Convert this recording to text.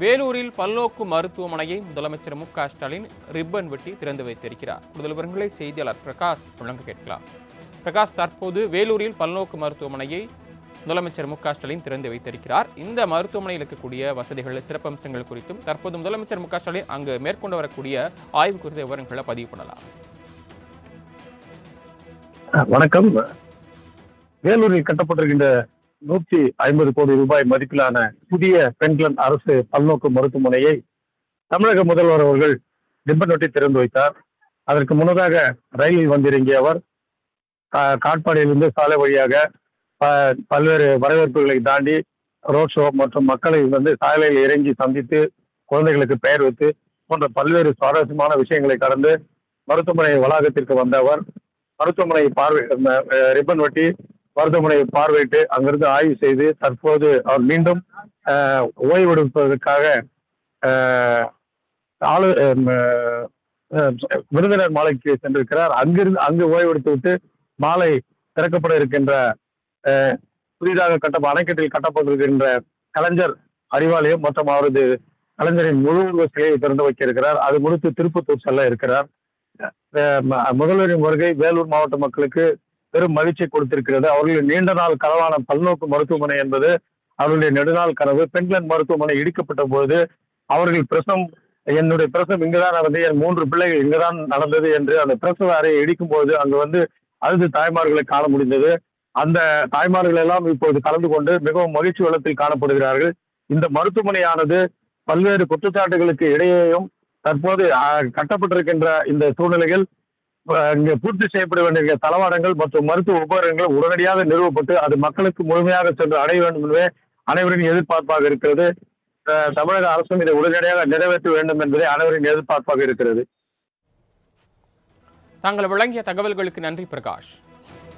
வேலூரில் பல்நோக்கு மருத்துவமனையை முதலமைச்சர் மு.க.ஸ்டாலின் ரிப்பன் வெட்டி திறந்து வைத்திருக்கிறார். கூடுதல் விவரங்களை செய்தியாளர் பிரகாஷ் வழங்க கேட்கலாம். பிரகாஷ், தற்போது வேலூரில் பல்நோக்கு மருத்துவமனையை முதலமைச்சர் மு.க.ஸ்டாலின் திறந்து வைத்திருக்கிறார். இந்த மருத்துவமனையில் இருக்கக்கூடிய வசதிகள், சிறப்பம்சங்கள் குறித்தும் தற்போது முதலமைச்சர் மு.க.ஸ்டாலின் அங்கு மேற்கொண்டு வரக்கூடிய ஆய்வு குறித்த விவரங்களை பதிவு பண்ணலாம். வணக்கம். வேலூரில் கட்டப்பட்டிருக்கின்ற 150 கோடி ரூபாய் மதிப்பிலான புதிய பெண்கள் அரசு பல்நோக்கு மருத்துவமனையை தமிழக முதல்வர் அவர்கள் ரிப்பன் வெட்டி திறந்து வைத்தார். அதற்கு முன்னதாக ரயிலில் வந்திறங்கிய அவர் காட்பாடியிலிருந்து சாலை வழியாக பல்வேறு வரவேற்புகளை தாண்டி ரோட் ஷோ மற்றும் மக்களை சாலையில் இறங்கி சந்தித்து குழந்தைகளுக்கு பெயர் வைத்து போன்ற பல்வேறு சுவாரஸ்யமான விஷயங்களை கடந்து மருத்துவமனை வளாகத்திற்கு வந்த அவர் மருத்துவமனை ரிப்பன் வெட்டி மருத்துவமனையை பார்வையிட்டு அங்கிருந்து ஆய்வு செய்து தற்போது அவர் மீண்டும் ஓய்வெடுப்பதற்காக விருந்தினர் மாலைக்கு சென்றிருக்கிறார். அங்கு ஓய்வெடுத்து விட்டு மாலை திறக்கப்பட இருக்கின்ற புதிதாக அணைக்கட்டில் கட்டப்பட்டிருக்கின்ற கலைஞர் அறிவாலயம் மற்றும் அவரது கலைஞரின் முழு உருவ சிலையை திறந்து வைக்க இருக்கிறார். அது முடித்து திருப்பத்தூர் செல்ல இருக்கிறார். முதல்வரின் வருகை வேலூர் மாவட்ட மக்களுக்கு பெரும் மகிழ்ச்சி கொடுத்திருக்கிறது. அவர்களின் நீண்ட நாள் கனவான பல்நோக்கு மருத்துவமனை என்பது அவர்களுடைய நெடுநாள் கனவு. பெண்கள் மருத்துவமனை இடிக்கப்பட்ட போது அவர்கள் என்னுடைய பிரசவம் இங்குதான் நடந்தது, என் 3 பிள்ளைகள் இங்குதான் நடந்தது என்று அந்த பிரசவ அறையை இடிக்கும் போது அங்கு அழுது தாய்மார்களை காண முடிந்தது. அந்த தாய்மார்கள் எல்லாம் இப்போது கலந்து கொண்டு மிகவும் மகிழ்ச்சி வெள்ளத்தில் காணப்படுகிறார்கள். இந்த மருத்துவமனையானது பல்வேறு குற்றச்சாட்டுகளுக்கு இடையேயும் தற்போது கட்டப்பட்டிருக்கின்ற இந்த சூழ்நிலையில் இங்கே பூர்த்தி செய்யப்பட வேண்டிய தளவாடங்கள் மற்றும் மருத்துவ உபகரணங்கள் உடனடியாக நிறுவப்பட்டு அது மக்களுக்கு முழுமையாக சென்று அடைய வேண்டும் என்பதே அனைவரின் எதிர்பார்ப்பாக இருக்கிறது. தமிழக அரசும் இதை உடனடியாக நிறைவேற்ற வேண்டும் என்பதே அனைவரின் எதிர்பார்ப்பாக இருக்கிறது. தாங்கள் வழங்கிய தகவல்களுக்கு நன்றி பிரகாஷ்.